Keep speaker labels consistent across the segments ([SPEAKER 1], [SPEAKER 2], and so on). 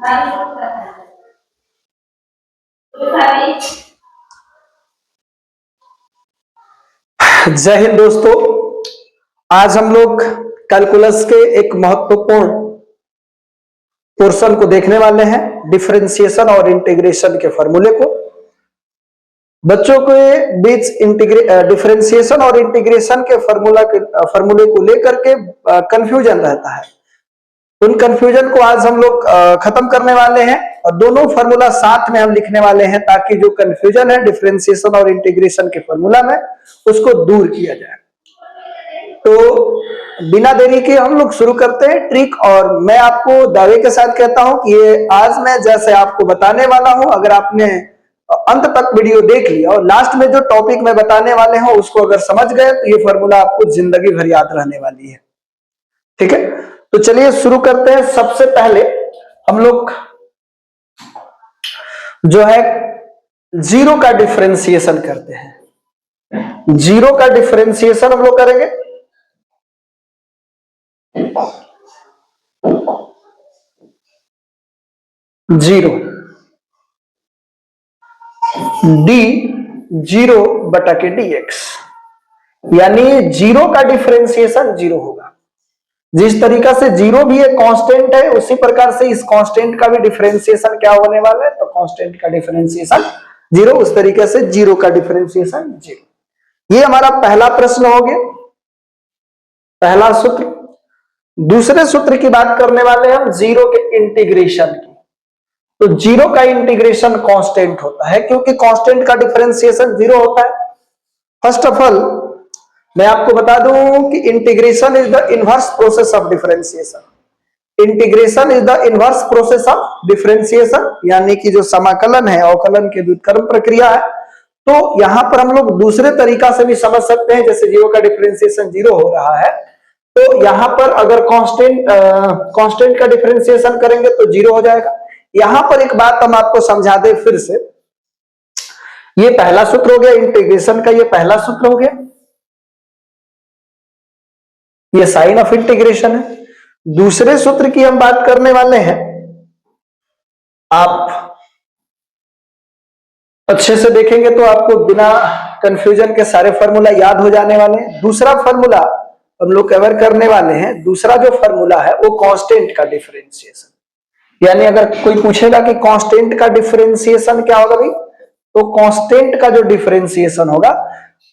[SPEAKER 1] जय हिंद दोस्तों, आज हम लोग कैलकुलस के एक महत्वपूर्ण पोर्शन को देखने वाले हैं, डिफरेंशिएशन और इंटीग्रेशन के फॉर्मूले को। बच्चों के बीच डिफरेंशिएशन और इंटीग्रेशन के फॉर्मूले को लेकर के कंफ्यूजन रहता है। उन कंफ्यूजन को आज हम लोग खत्म करने वाले हैं और दोनों फॉर्मूला साथ में हम लिखने वाले हैं, ताकि जो कंफ्यूजन है डिफरेंशिएशन और इंटीग्रेशन के फॉर्मूला में, उसको दूर किया जाए। तो बिना देरी के हम लोग शुरू करते हैं ट्रिक। और मैं आपको दावे के साथ कहता हूं कि ये आज मैं जैसे आपको बताने वाला हूं, अगर आपने अंत तक वीडियो देख लिया और लास्ट में जो टॉपिक मैं बताने वाले हैं उसको अगर समझ गए, तो ये फॉर्मूला आपको जिंदगी भर याद रहने वाली है। ठीक है, तो चलिए शुरू करते हैं। सबसे पहले हम लोग जो है जीरो का डिफरेंशिएशन करते हैं। जीरो का डिफरेंशिएशन हम लोग करेंगे। जीरो डी जीरो बटा के डी एक्स, यानी जीरो का डिफरेंशिएशन जीरो होगा। जिस तरीका से जीरो भी एक कांस्टेंट है, उसी प्रकार से इस कांस्टेंट का भी डिफरेंशिएशन क्या होने वाला है, तो कांस्टेंट का डिफरेंशिएशन जीरो। उस तरीके से जीरो का डिफरेंशिएशन जीरो। ये हमारा पहला प्रश्न हो गया, पहला सूत्र। दूसरे सूत्र की बात करने वाले हैं हम जीरो के इंटीग्रेशन की। तो जीरो का इंटीग्रेशन कांस्टेंट होता है, क्योंकि कांस्टेंट का डिफरेंशिएशन जीरो होता है। फर्स्ट ऑफ ऑल मैं आपको बता दूं कि integration is the inverse process of differentiation. Integration is the inverse process of differentiation, यानी कि जो समाकलन है अवकलन की व्युत्क्रम प्रक्रिया है। तो यहां पर हम लोग दूसरे तरीका से भी समझ सकते हैं, जैसे जीरो का डिफरेंशिएशन जीरो हो रहा है, तो यहां पर अगर कांस्टेंट का डिफरेंशिएशन करेंगे तो जीरो हो जाएगा। यहां पर एक बात हम आपको समझा दें फिर से। ये पहला सूत्र हो गया इंटीग्रेशन का, ये पहला सूत्र हो गया, ये साइन ऑफ इंटीग्रेशन है। दूसरे सूत्र की हम बात करने वाले हैं, आप अच्छे से देखेंगे तो आपको बिना कंफ्यूजन के सारे फॉर्मूला याद हो जाने वाले हैं। दूसरा फॉर्मूला हम लोग कवर करने वाले हैं। दूसरा जो फॉर्मूला है वो कांस्टेंट का डिफरेंशिएशन, यानी अगर कोई पूछेगा कि कांस्टेंट का डिफरेंशिएशन क्या होगा भाई, तो कांस्टेंट का जो डिफरेंशिएशन होगा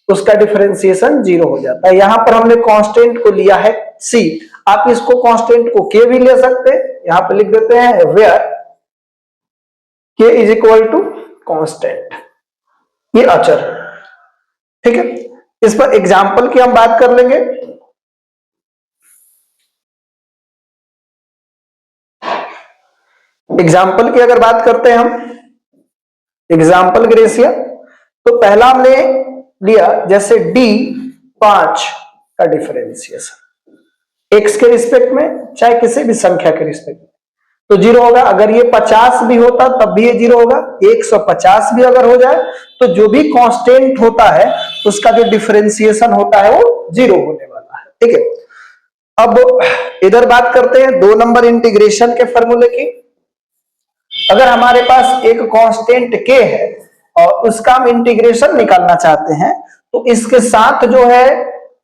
[SPEAKER 1] उसका डिफरेंशिएशन जीरो हो जाता है। यहां पर हमने कांस्टेंट को लिया है सी, आप इसको कांस्टेंट को के भी ले सकते हैं। यहां पर लिख देते हैं वेयर के इज इक्वल टू कांस्टेंट, ये अचर। ठीक है, इस पर एग्जाम्पल की हम बात कर लेंगे। एग्जाम्पल की अगर बात करते हैं हम, एग्जाम्पल ग्रेसिया, तो पहला हमने लिया जैसे d 5 का डिफरेंशिएशन x के रिस्पेक्ट में, चाहे किसी भी संख्या के रिस्पेक्ट में, तो जीरो होगा। अगर ये 50 भी होता तब भी ये जीरो होगा। 150 भी अगर हो जाए तो जो भी कांस्टेंट होता है उसका जो डिफरेंशिएशन होता है वो जीरो होने वाला है। ठीक है, अब इधर बात करते हैं 2 नंबर इंटीग्रेशन के फॉर्मूले की। अगर हमारे पास एक कांस्टेंट k है और उसका हम इंटीग्रेशन निकालना चाहते हैं, तो इसके साथ जो है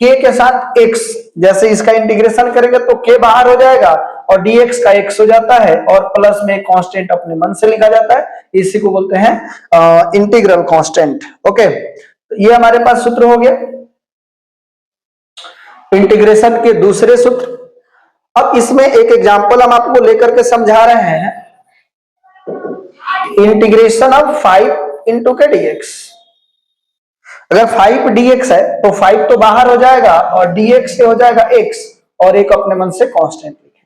[SPEAKER 1] k के साथ x, जैसे इसका इंटीग्रेशन करेंगे तो k बाहर हो जाएगा और dx का x हो जाता है, और प्लस में एक कांस्टेंट अपने मन से लिखा जाता है, इसी को बोलते हैं इंटीग्रल कांस्टेंट। ओके, तो ये हमारे पास सूत्र हो गया इंटीग्रेशन के दूसरे सूत्र। अब इसमें एक एग्जांपल हम आपको लेकर के समझा रहे हैं, इंटीग्रेशन ऑफ 5 इंटू के dx। अगर 5 dx है तो 5 तो बाहर हो जाएगा और dx से हो जाएगा x, और एक अपने मन से कांस्टेंट लिखे।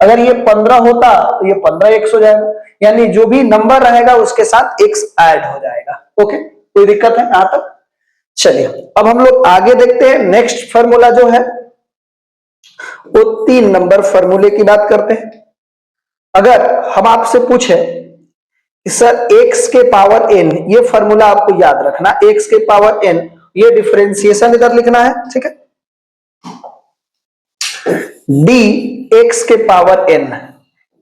[SPEAKER 1] अगर ये 15 होता तो ये 15x हो जाएगा, यानी जो भी नंबर रहेगा उसके साथ x ऐड हो जाएगा। ओके, कोई दिक्कत है यहां तक? चलिए अब हम लोग आगे देखते हैं। नेक्स्ट फॉर्मूला जो है वो 3 नंबर फॉर्मूले की बात करते हैं। अगर हम आपसे पूछे सर x के पावर n, ये फॉर्मूला आपको याद रखना, x के पावर n, ये डिफरेंशिएशन इधर लिखना है। ठीक है, d x के पावर n,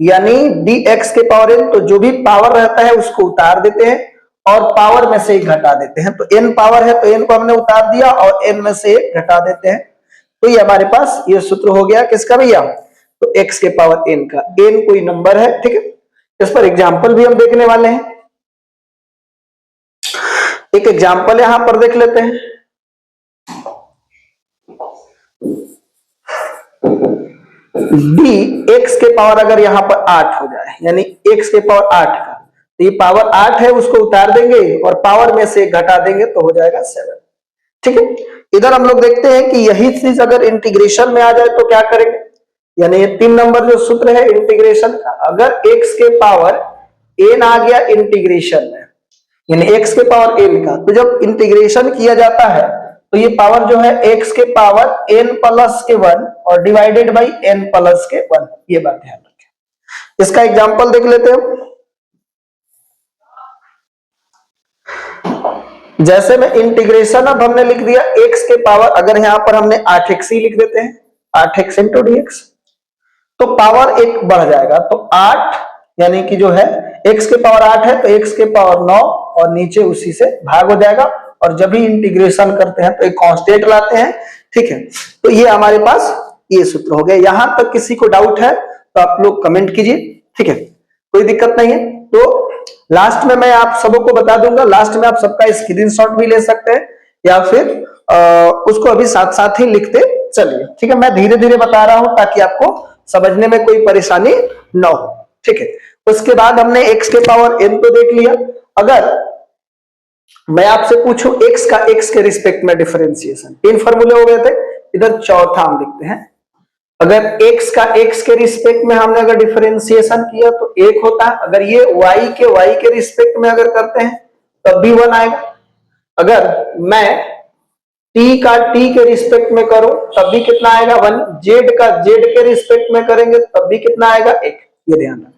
[SPEAKER 1] यानी dx के पावर n, तो जो भी पावर रहता है उसको उतार देते हैं और पावर में से एक घटा देते हैं। तो n पावर है तो n को हमने उतार दिया और n में से एक घटा देते हैं। तो ये हमारे पास ये सूत्र हो गया किसका भैया, तो x के पावर n का। n कोई नंबर है, ठीक है। इस पर एग्जाम्पल भी हम देखने वाले हैं। एक एग्जाम्पल यहां पर देख लेते हैं। d x के पावर अगर यहां पर 8 हो जाए, यानी x के पावर 8 का, तो ये पावर 8 है उसको उतार देंगे और पावर में से घटा देंगे तो हो जाएगा 7, ठीक है। इधर हम लोग देखते हैं कि यही चीज अगर इंटीग्रेशन में आ जाए तो क्या करेंगे, यानी ये 3 नंबर जो सूत्र है इंटीग्रेशन का, अगर x के पावर n आ गया इंटीग्रेशन में, यानी x के पावर n का, तो जब इंटीग्रेशन किया जाता है तो ये पावर जो है x के पावर n प्लस के 1 और डिवाइडेड बाई n प्लस के 1, ये बात ध्यान रखें। इसका एग्जांपल देख लेते हैं। जैसे में इंटीग्रेशन अब हमने लिख दिया x के पावर, अगर यहां पर हमने 8x ही लिख देते हैं, 8x इंटू dx, तो पावर एक बढ़ जाएगा, तो 8 यानी कि जो है x के पावर 8 है तो x के पावर 9 और नीचे उसी से भाग हो जाएगा, और जब भी इंटीग्रेशन करते हैं तो एक कांस्टेंट लाते हैं, ठीक है। तो ये हमारे पास ये सूत्र हो गया। यहां तक किसी को डाउट है तो आप लोग कमेंट कीजिए, ठीक है, कोई दिक्कत नहीं है। तो लास्ट में मैं आप सबों को बता दूंगा, लास्ट में आप सबका स्क्रीनशॉट भी ले सकते हैं या फिर उसको अभी साथ साथ ही लिखते चलिए, ठीक है। मैं धीरे धीरे बता रहा हूं ताकि आपको समझने में कोई परेशानी ना हो, ठीक है। उसके बाद हमने x के पावर n तो देख लिया। अगर मैं आपसे पूछूं x का x के रिस्पेक्ट में डिफरेंशिएशन, 3 फॉर्मूले हो गए थे, इधर चौथा हम लिखते हैं। अगर x का x के रिस्पेक्ट में हमने अगर डिफरेंशिएशन किया तो 1 होता है, अगर ये y के रिस्पेक्ट में अगर करते हैं तब भी 1 आएगा, अगर मैं t का t के रिस्पेक्ट में करूं तब भी कितना आएगा 1, z का z के रिस्पेक्ट में करेंगे तब भी कितना आएगा 1, ये ध्यान रखना।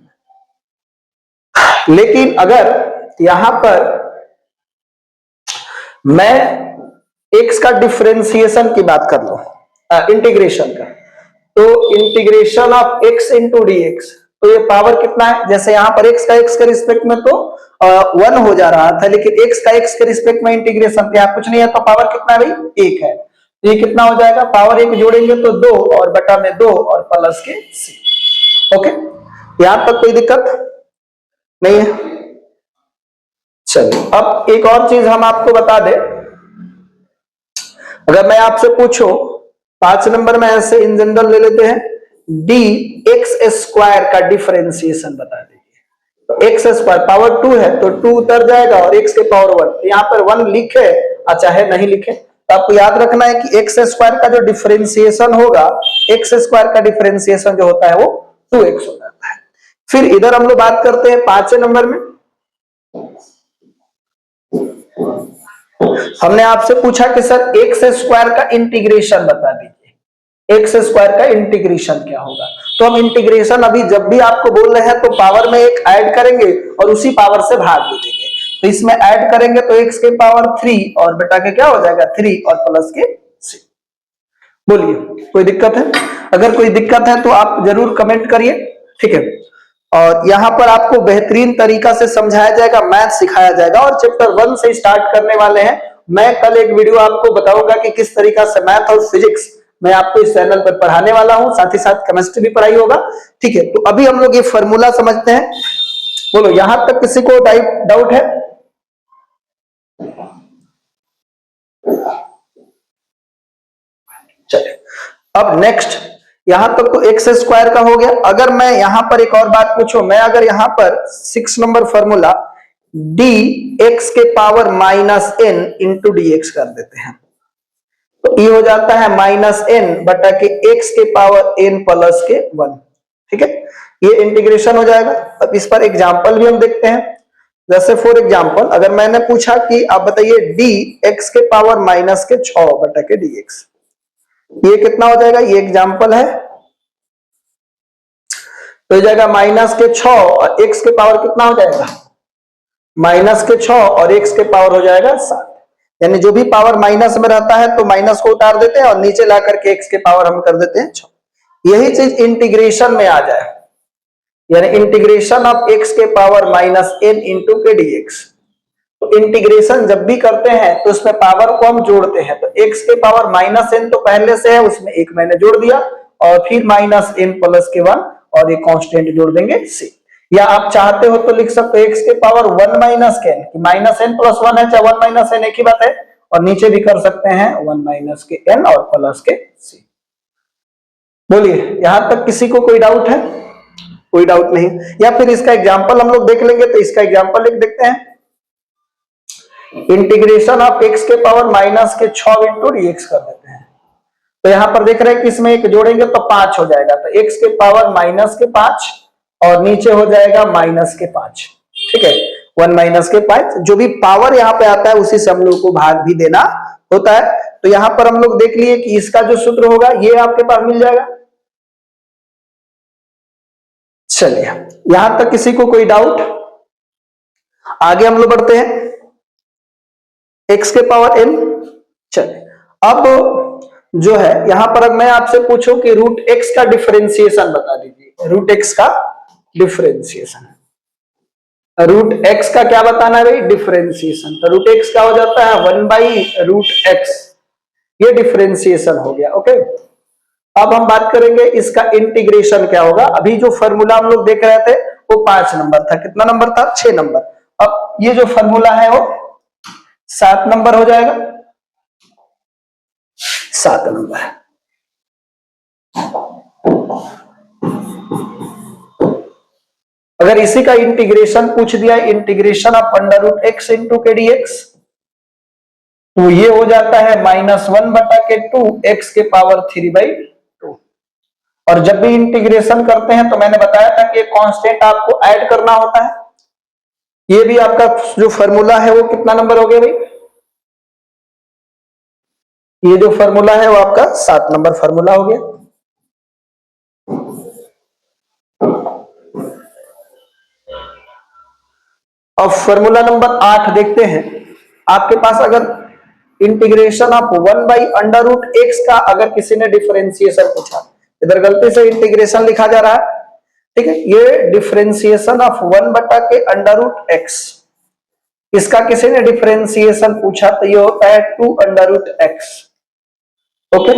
[SPEAKER 1] लेकिन अगर यहां पर मैं x का डिफरेंशिएशन की बात कर लूं, इंटीग्रेशन का, तो integration of x into dx, तो ये पावर कितना है, जैसे यहां पर x का x के रिस्पेक्ट में तो 1 हो जा रहा था, लेकिन x का x के रिस्पेक्ट में इंटीग्रेशन यहाँ कुछ नहीं है तो पावर कितना है भाई 1 है, तो ये कितना हो जाएगा, पावर 1 जोड़ेंगे तो 2 और बटा में 2 और प्लस के c। ओके, यहां तक कोई दिक्कत नहीं है। चलिए अब एक और चीज हम आपको बता दें, अगर मैं आपसे पूछूं 5 नंबर में ऐसे इन जनरल ले लेते हैं, डी एक्स स्क्वायर का डिफरेंशिएशन बता दीजिए। तो एक्स स्क्वायर पावर 2 है तो 2 उतर जाएगा और एक्स के पावर 1, तो यहां पर 1 लिखे चाहे नहीं लिखे, तो आपको याद रखना है कि एक्स स्क्वायर का जो डिफरेंशिएशन होगा, एक्स स्क्वायर का डिफरेंशिएशन जो होता है वो 2x हो जाता है। फिर इधर हम लोग बात करते हैं 5 नंबर में, हमने आपसे पूछा कि सर एक्स स्क्वायर का इंटीग्रेशन बता दीजिए, एक्स स्क्वायर का इंटीग्रेशन क्या होगा। तो हम इंटीग्रेशन अभी जब भी आपको बोल रहे हैं तो पावर में एक ऐड करेंगे और उसी पावर से भाग भी देंगे, तो इसमें ऐड करेंगे तो एक्स के पावर 3 और बेटा के क्या हो जाएगा 3 और प्लस के 6। बोलिए कोई दिक्कत है, अगर कोई दिक्कत है तो आप जरूर कमेंट करिए, ठीक है। और यहां पर आपको बेहतरीन तरीका से समझाया जाएगा, मैथ सिखाया जाएगा, और चैप्टर 1 से स्टार्ट करने वाले हैं। मैं कल एक वीडियो आपको बताऊंगा कि किस तरीका से मैथ और फिजिक्स मैं आपको इस चैनल पर पढ़ाने वाला हूं, साथ ही साथ केमिस्ट्री भी पढ़ाई होगा, ठीक है। तो अभी हम लोग ये फॉर्मूला समझते हैं। बोलो यहां तक किसी को डाउट है? चलिए अब नेक्स्ट, यहां तक तो एक्स स्क्वायर का हो गया। अगर मैं यहां पर एक और बात पूछूं, मैं अगर यहां पर 6 नंबर फॉर्मूला डी एक्स के power minus n into d x कर देते हैं, तो ये हो जाता है माइनस एन बटा के एक्स के पावर एन प्लस के 1, ठीक है। ये इंटीग्रेशन हो जाएगा। अब इस पर एग्जाम्पल भी हम देखते हैं। जैसे फॉर एग्जाम्पल अगर मैंने पूछा कि आप बताइए डी एक्स के पावर माइनस के 6 बटा के डी एक्स, ये कितना हो जाएगा, ये एग्जाम्पल है, तो हो जाएगा माइनस के 6 और एक्स के पावर कितना हो जाएगा, माइनस के 6 और एक्स के पावर हो जाएगा 7। यानी जो भी पावर माइनस में रहता है तो माइनस को उतार देते हैं और नीचे ला करके एक्स के पावर हम कर देते हैं 6। यही चीज इंटीग्रेशन में आ जाए, यानी इंटीग्रेशन ऑफ x के पावर माइनस n इंटू के dx। तो इंटीग्रेशन जब भी करते हैं तो उसमें पावर को हम जोड़ते हैं, तो x के पावर माइनस n तो पहले से है, उसमें एक मैंने जोड़ दिया और फिर माइनस n प्लस के 1 और एक कांस्टेंट जोड़ देंगे c। या आप चाहते हो तो लिख सकते हो x के पावर 1 माइनस के n, माइनस n प्लस 1 है, चाहे 1 माइनस n एक ही बात है, और नीचे भी कर सकते हैं 1 माइनस के n और प्लस के c। बोलिए यहां तक किसी को कोई डाउट है? कोई डाउट नहीं। या फिर इसका एग्जांपल हम लोग देख लेंगे, तो इसका एग्जांपल लिख देखते हैं। इंटीग्रेशन ऑफ x के पावर माइनस के 6 इंटू dx कर देते हैं। तो यहां पर देख रहे हैं कि इसमें एक जोड़ेंगे तो 5 हो जाएगा, तो x के पावर माइनस के 5 और नीचे हो जाएगा माइनस के 5। ठीक है, 1 माइनस के 5, जो भी पावर यहाँ पे आता है उसी से हम लोग को भाग भी देना होता है। तो यहां पर हम लोग देख लिए कि इसका जो सूत्र होगा ये आपके पास मिल जाएगा। चलिए यहां तक किसी को कोई डाउट? आगे हम लोग बढ़ते हैं, x के पावर n। चलिए अब जो है यहां पर मैं आपसे पूछूं कि रूट x का डिफरेंशिएशन बता दीजिए। रूट x का डिफरेंशिएशन, रूट x का क्या बताना है भाई? डिफरेंशिएशन। तो रूट x क्या हो जाता है? 1 बाई रूट x, ये डिफरेंशिएशन हो गया। ओके, अब हम बात करेंगे इसका इंटीग्रेशन क्या होगा। अभी जो फॉर्मूला हम लोग देख रहे थे वो 5 नंबर था, कितना नंबर था? 6 नंबर। अब ये जो फॉर्मूला है वो 7 नंबर हो जाएगा, 7 नंबर। अगर इसी का इंटीग्रेशन पूछ दिया, integration of under root x into के डीएक्स, तो ये हो जाता है -1 बटा के 2 एक्स के पावर 3/2। और जब भी इंटीग्रेशन करते हैं तो मैंने बताया था कि कांस्टेंट आपको ऐड करना होता है। ये भी आपका जो फॉर्मूला है वो कितना नंबर हो गया भाई? ये जो फॉर्मूला है वो आपका 7 नंबर फॉर्मूला हो गया। अब फॉर्मूला नंबर 8 देखते हैं। आपके पास अगर integration of 1 by under root x का अगर किसी ने डिफरेंशिएशन पूछा, इधर गलती से इंटीग्रेशन लिखा जा रहा है, ठीक है, ये डिफरेंशिएशन ऑफ 1 बटा के अंडर रूट एक्स, इसका किसी ने डिफरेंशिएशन पूछा तो ये होता है 2 अंडर रूट एक्स। ओके,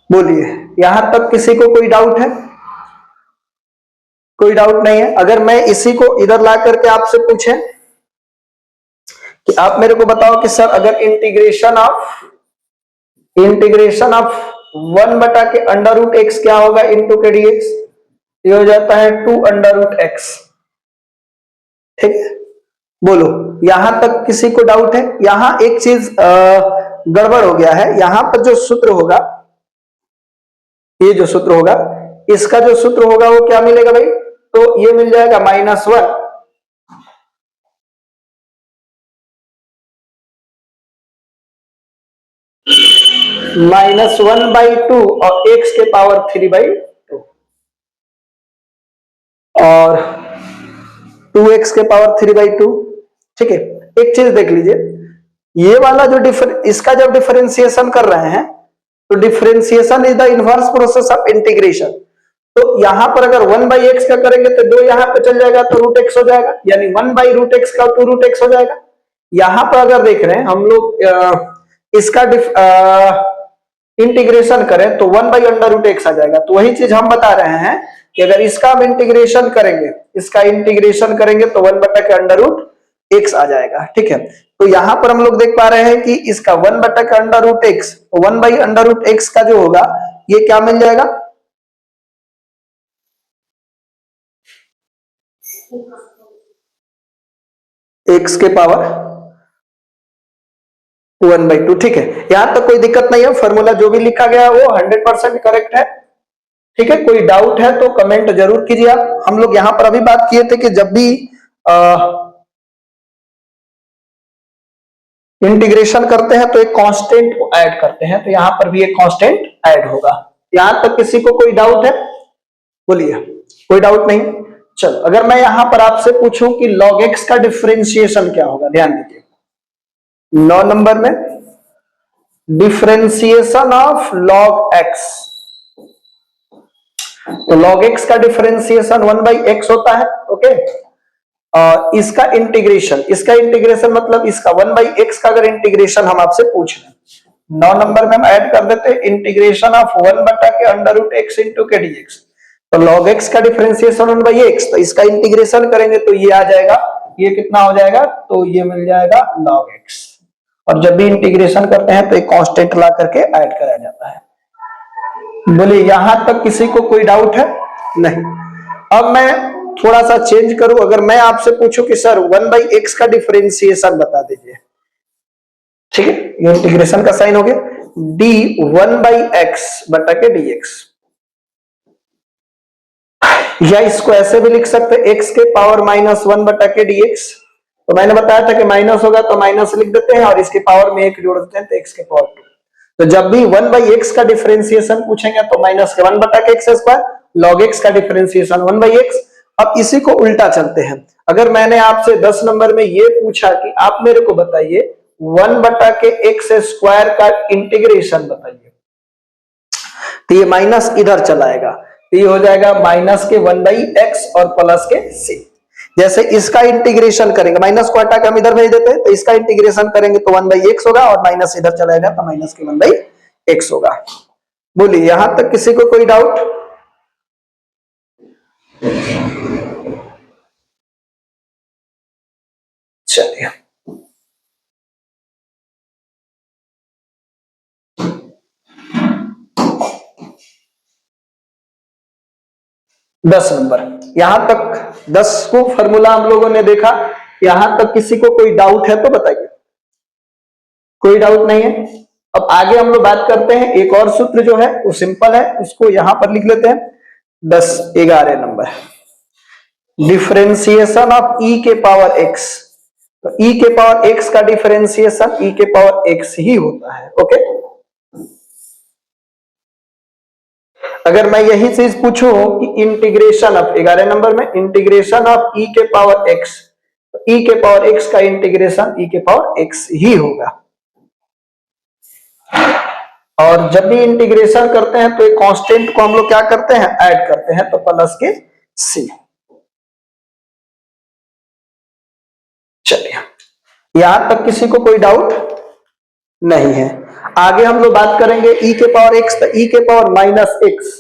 [SPEAKER 1] बोलिए यहां तक किसी को कोई डाउट है? कोई डाउट नहीं है। अगर मैं इसी को इधर ला करके आपसे पूछे कि आप मेरे को बताओ कि सर अगर इंटीग्रेशन ऑफ 1 बटा के अंडर रूट एक्स क्या होगा इंटू के डीएक्स, ये हो जाता है 2 अंडर रूट एक्स। ठीक है, बोलो यहां तक किसी को डाउट है? यहां एक चीज गड़बड़ हो गया है। यहां पर जो सूत्र होगा, ये जो सूत्र होगा, इसका जो सूत्र होगा वो क्या मिलेगा भाई? तो ये मिल जाएगा -1 -1/2 और x के पावर 3/2 और 2x के पावर 3/2। ठीक है, एक चीज देख लीजिए, ये वाला जो इसका जब डिफरेंशिएशन कर रहे हैं तो differentiation is the inverse process of integration. तो यहां पर अगर 1/x का करेंगे तो 2 यहां पे चल जाएगा तो रूट एक्स हो जाएगा, यानी 1/√x का 2 रूट एक्स हो जाएगा। यहां पर अगर देख रहे हैं हम लोग इसका इंटीग्रेशन करें तो 1/√x आ जाएगा। तो वही चीज हम बता रहे हैं कि अगर इसका हम इंटीग्रेशन करेंगे, इसका इंटीग्रेशन करेंगे तो 1 बटा के √x आ जाएगा। ठीक है, तो यहां पर हम लोग देख पा रहे हैं कि इसका 1 बटा के √x, 1/√x का जो होगा ये क्या मिल जाएगा? x के पावर 1/2। ठीक है, यहां तक कोई दिक्कत नहीं है। फॉर्मूला जो भी लिखा गया है वो 100% करेक्ट है। ठीक है, कोई डाउट है तो कमेंट जरूर कीजिए आप। हम लोग यहां पर अभी बात किए थे कि जब भी इंटीग्रेशन करते हैं तो एक कांस्टेंट को ऐड करते हैं, तो यहां पर भी एक कांस्टेंट ऐड होगा। यहां तक किसी को कोई डाउट है? बोलिए, कोई डाउट नहीं। चलो अगर मैं यहां पर आपसे पूछूं कि log x का डिफरेंशिएशन क्या होगा, ध्यान दीजिए 9 नंबर में, डिफरेंशिएशन ऑफ log x। तो log x का डिफरेंशिएशन 1/x होता है। ओके, और इसका इंटीग्रेशन मतलब इसका 1/x का अगर इंटीग्रेशन हम आपसे पूछ रहे हैं, 9 नंबर में हम ऐड कर देते हैं इंटीग्रेशन ऑफ 1 बटा के अंडर रूट x इंटू के dx। तो log x का डिफरेंशिएशन 1/x, तो इसका इंटीग्रेशन करेंगे तो ये आ जाएगा, ये कितना हो जाएगा, तो ये मिल जाएगा log x। और जब भी इंटीग्रेशन करते हैं तो एक कांस्टेंट ला करके ऐड कराया जाता है। बोलिए यहां तक किसी को कोई डाउट है? नहीं। अब मैं थोड़ा सा चेंज करूं, अगर मैं आपसे पूछूं कि सर 1/x का डिफरेंशिएशन बता दीजिए, ठीक है, ये इंटीग्रेशन का साइन हो गया, d 1/x बटा के dx, या इसको ऐसे भी लिख सकते हैं x के पावर -1 बटा के dx। तो मैंने बताया था कि माइनस होगा तो माइनस लिख देते हैं और इसके पावर में 1 जोड़ देते हैं तो x के पावर 2। तो जब भी 1/x का डिफरेंशिएशन पूछेंगे तो -1 बटा के x स्क्वायर, log x का डिफरेंशिएशन 1/x। अब इसी को उल्टा चलते हैं, अगर मैंने आपसे 10 नंबर में ये पूछा कि आप मेरे को बताइए 1 बटा के x स्क्वायर का इंटीग्रेशन बताइए, तो ये माइनस इधर चलाएगा, तो ये हो जाएगा माइनस के 1/x और प्लस के c। जैसे इसका इंटीग्रेशन करेंगे, माइनस को हटा के हम इधर भेज देते हैं, तो इसका इंटीग्रेशन करेंगे तो 1/x होगा और माइनस इधर चलाएगा तो माइनस के 1/x होगा। बोलिए यहां तक किसी को कोई डाउट? चलिए, दस नंबर, यहां तक 10 को फॉर्मूला हम लोगों ने देखा, यहां तक किसी को कोई डाउट है तो बताइए। कोई डाउट नहीं है। अब आगे हम लोग बात करते हैं, एक और सूत्र जो है वो सिंपल है, उसको यहां पर लिख लेते हैं। 11 नंबर, डिफरेंशिएशन ऑफ e के पावर x। तो e के पावर x का डिफरेंशिएशन e के पावर x ही होता है। ओके, अगर मैं यही चीज पूछूं कि इंटीग्रेशन ऑफ 11 नंबर में इंटीग्रेशन ऑफ e के पावर x, तो e के पावर x का इंटीग्रेशन e के पावर x ही होगा। और जब भी इंटीग्रेशन करते हैं तो एक कांस्टेंट को हम लोग क्या करते हैं, ऐड करते हैं, तो प्लस के c। चलिए, यहां तक किसी को कोई डाउट नहीं है। आगे हम लोग बात करेंगे e के पावर x, तो e के पावर -x।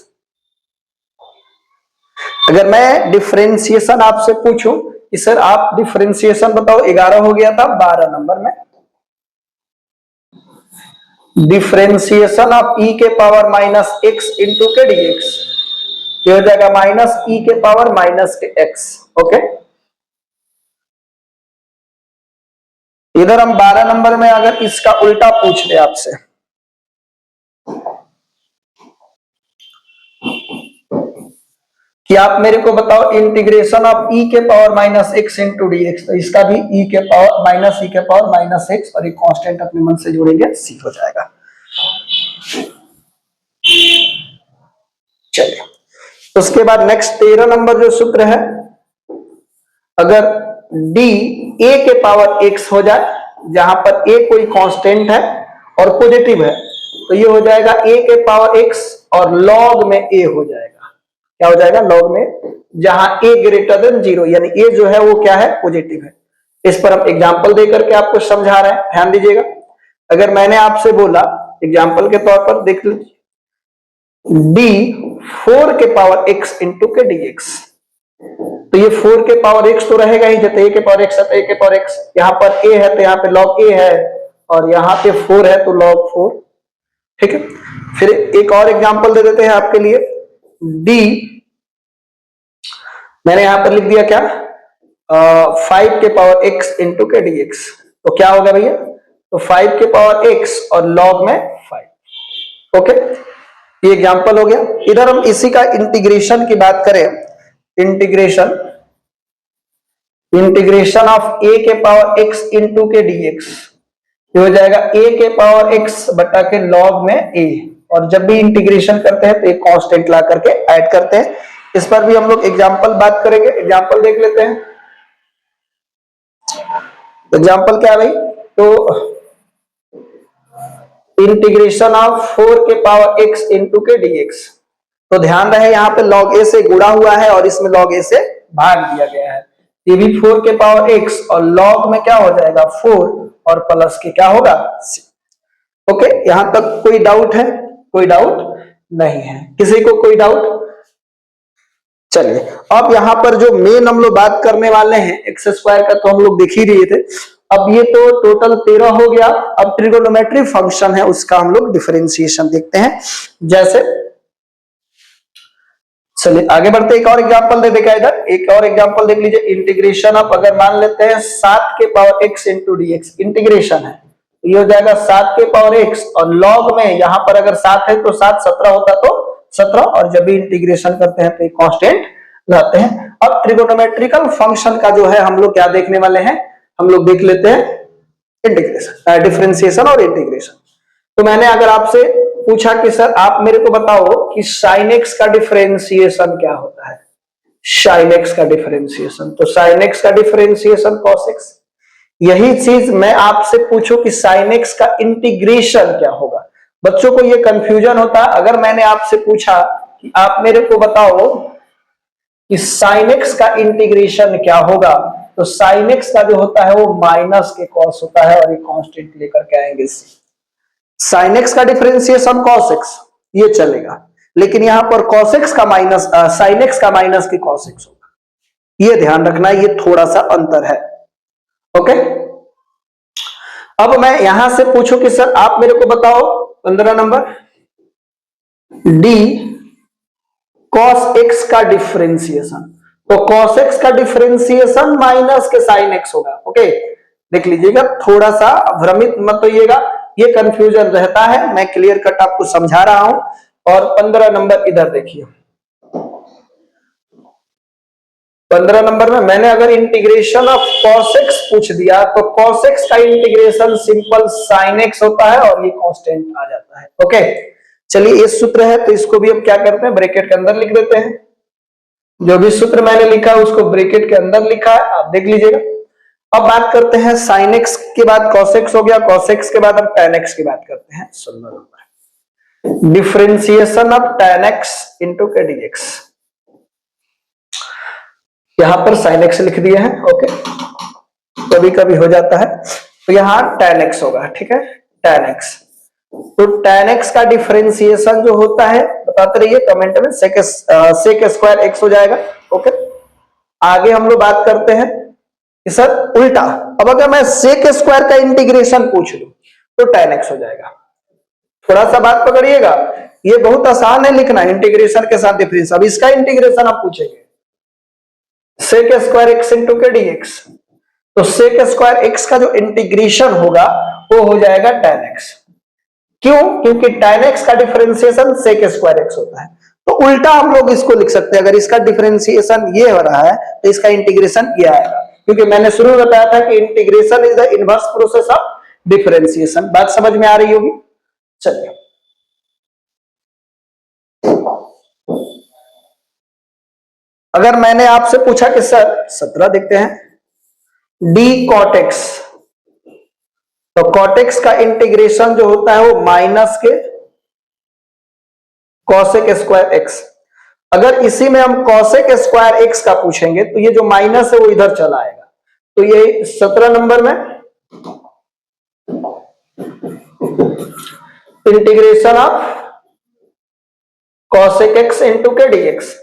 [SPEAKER 1] अगर मैं डिफरेंशिएशन आपसे पूछूं कि सर आप डिफरेंशिएशन बताओ, 11 हो गया था, 12 नंबर में डिफरेंशिएशन ऑफ e के पावर -x इंटू के dx, ये हो जाएगा -e के पावर -x। ओके, इधर हम 12 नंबर में अगर इसका उल्टा पूछ ले आपसे, कि आप मेरे को बताओ इंटीग्रेशन ऑफ e के पावर -x इंटू dx, तो इसका भी e के पावर -e के पावर -x और एक कांस्टेंट अपने मन से जोड़ेंगे, c हो जाएगा। चलिए, उसके बाद नेक्स्ट 13 नंबर जो सूत्र है, अगर d a के पावर x हो जाए, जहां पर a कोई कांस्टेंट है और पॉजिटिव है, तो ये हो जाएगा a के पावर x और लॉग में a हो जाएगा। क्या हो जाएगा, लॉग में, जहां a ग्रेटर देन 0, यानी a जो है वो क्या है, पॉजिटिव है। इस पर हम एग्जांपल देकर के आपको समझा रहे हैं, ध्यान दीजिएगा। अगर मैंने आपसे बोला एग्जांपल के तौर पर देख लीजिए, d 4 के पावर x इंटू के dx, तो ये 4 के पावर x तो रहेगा ही, जब a के पावर x है तो a के पावर x, यहाँ पर a है तो यहाँ पे log a है, और यहाँ पे 4 है तो log 4। ठीक है, फिर एक और एग्जांपल दे देते हैं आपके लिए, d मैंने यहां पर लिख दिया क्या, 5 के पावर x इंटू के dx, तो क्या होगा भैया, तो 5 के पावर x और log में 5। ओके, ये एग्जांपल हो गया। इधर हम इसी का इंटीग्रेशन की बात करें, इंटीग्रेशन ऑफ a के पावर x इंटू के dx, ये हो जाएगा a के पावर x बटा के log में a, और जब भी इंटीग्रेशन करते हैं तो एक कांस्टेंट ला करके ऐड करते हैं। इस पर भी हम लोग एग्जांपल बात करेंगे, एग्जांपल देख लेते हैं। एग्जांपल क्या है भाई, तो इंटीग्रेशन ऑफ 4 के पावर x इंटू के dx, तो ध्यान रहे यहाँ पे log a से गुणा हुआ है और इसमें log a से भाग दिया गया है। ये भी 4 के पावर x और log में क्या हो जाएगा 4 और प्लस के क्या होगा c। ओके, यहां तक कोई डाउट है? कोई डाउट नहीं है, किसी को कोई डाउट? चलिए, अब यहां पर जो मेन हम लोग बात करने वाले हैं एक्स स्क्वायर का, तो हम लोग देख ही रहे थे। अब ये तो टोटल 13 हो गया। अब ट्रिगोनोमेट्री फंक्शन है उसका हम लोग डिफरेंशिएशन देखते हैं। जैसे चलिए आगे बढ़ते, एक और एग्जांपल दे देगा इधर, एक और एग्जांपल देख लीजिए। इंटीग्रेशन ऑफ, अगर मान लेते हैं 7 के power x into dx, integration है, ये हो जाएगा 7 के पावर x और log में यहाँ पर अगर 7 है तो 7 17 होता तो 17, और जब भी इंटीग्रेशन करते हैं तो ये कांस्टेंट लाते हैं। अब ट्रिगोनोमेट्रिकल फंक्शन का जो है हम लोग क्या देखने वाले हैं, हम लोग देख लेते हैं इंटीग्रेशन, डिफरेंशिएशन और इंटीग्रेशन। तो मैंने अगर आपसे पूछा कि सर आप मेरे को बताओ कि sin x का डिफरेंशिएशन क्या होता है, sin x का डिफरेंशिएशन, तो sin x का डिफरेंशिएशन cos x। यही चीज मैं आपसे पूछूं कि sin x का इंटीग्रेशन क्या होगा। बच्चों को ये कंफ्यूजन होता है। अगर मैंने आपसे पूछा कि आप मेरे को बताओ कि sin x का इंटीग्रेशन क्या होगा, तो sin x का जो होता है वो माइनस के cos होता है और ये कांस्टेंट लेकर के आएंगे। sin x का डिफरेंशिएशन cos x ये चलेगा, लेकिन यहां पर cos x का माइनस sin x का माइनस के cos x होगा। ये ध्यान रखना, ये थोड़ा सा अंतर है। ओके, अब मैं यहां से पूछूं कि सर आप मेरे को बताओ 15 नंबर d cos x का डिफरेंशिएशन, तो cos x का डिफरेंशिएशन माइनस के sin x होगा। ओके, देख लीजिएगा, थोड़ा सा भ्रमित मत होइएगा, ये कंफ्यूजन रहता है, मैं क्लियर कट आपको समझा रहा हूं। और 15 नंबर इधर देखिए, 15 नंबर में मैंने अगर इंटीग्रेशन ऑफ cos x पूछ दिया तो cos x का इंटीग्रेशन सिंपल sin x होता है और ये कांस्टेंट आ जाता है। ओके, चलिए ये सूत्र है तो इसको भी हम क्या करते हैं, ब्रैकेट के अंदर लिख देते हैं। जो भी सूत्र मैंने लिखा है उसको ब्रैकेट के अंदर लिखा है, आप देख लीजिएगा। अब बात करते हैं sin x के बाद cos x हो गया, cos x के बाद अब tan x की बात करते हैं। 16 number differentiation of tan x into के dx, यहां पर sin x लिख दिए हैं। ओके, कभी कभी हो जाता है, तो यहां tan x होगा। ठीक है, tan x, तो tan x का डिफरेंशिएशन जो होता है बताते रहिए कमेंट में, sec स्क्वायर x हो जाएगा। ओके, आगे हम लोग बात करते हैं सर उल्टा। अब अगर मैं sec स्क्वायर का इंटीग्रेशन पूछ लूं तो tan x हो जाएगा। थोड़ा सा बात पकड़िएगा, ये बहुत आसान है लिखना इंटीग्रेशन के साथ डिफरेंस। अब इसका इंटीग्रेशन आप पूछेंगे sec स्क्वायर x इंटू के dx, तो sec स्क्वायर x का जो इंटीग्रेशन होगा वो हो जाएगा tan x। क्यों? क्योंकि tan x का डिफरेंशिएशन sec स्क्वायर x होता है। तो उल्टा हम लोग इसको लिख सकते हैं, अगर इसका डिफरेंशिएशन ये हो रहा है तो इसका इंटीग्रेशन ये आएगा, क्योंकि मैंने शुरू में बताया था कि integration is the inverse process of differentiation. बात समझ में आ रही होगी। चलिए अगर मैंने आपसे पूछा कि सर 17 देखते हैं d cot x, तो cot x का इंटीग्रेशन जो होता है वो माइनस के cosec स्क्वायर x। अगर इसी में हम cosec स्क्वायर x का पूछेंगे तो ये जो माइनस है वो इधर चला आएगा। तो ये 17 नंबर में integration of cosec x into के dx,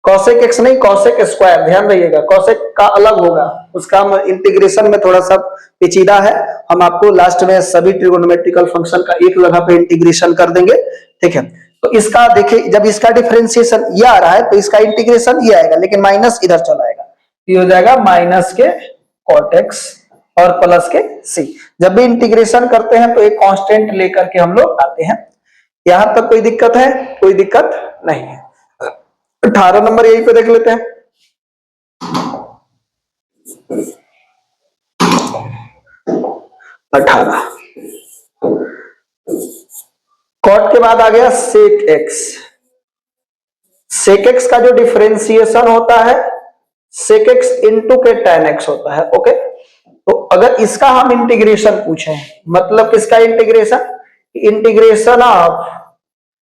[SPEAKER 1] cosec x नहीं cosec स्क्वायर, ध्यान रहिएगा cosec का अलग होगा, उसका हम इंटीग्रेशन में थोड़ा सा पेचीदा है। हम आपको लास्ट में सभी ट्रिगोनोमेट्रिकल फंक्शन का एक जगह पे इंटीग्रेशन कर देंगे। ठीक है, तो इसका देखिए, जब इसका डिफरेंशिएशन ये आ रहा है तो इसका इंटीग्रेशन ये आएगा, लेकिन माइनस इधर चला आएगा, ये हो जाएगा माइनस के cot x और प्लस के c। जब भी इंटीग्रेशन करते हैं तो एक कांस्टेंट लेकर के हम लोग आते हैं। यहां तक कोई दिक्कत है? कोई दिक्कत नहीं है। 18 नंबर यहीं पे देख लेते हैं। 18 cot के बाद आ गया sec x। sec x का जो डिफरेंशिएशन होता है sec x इंटू के tan x होता है। ओके, तो अगर इसका हम इंटीग्रेशन पूछें, मतलब किसका integration, integration of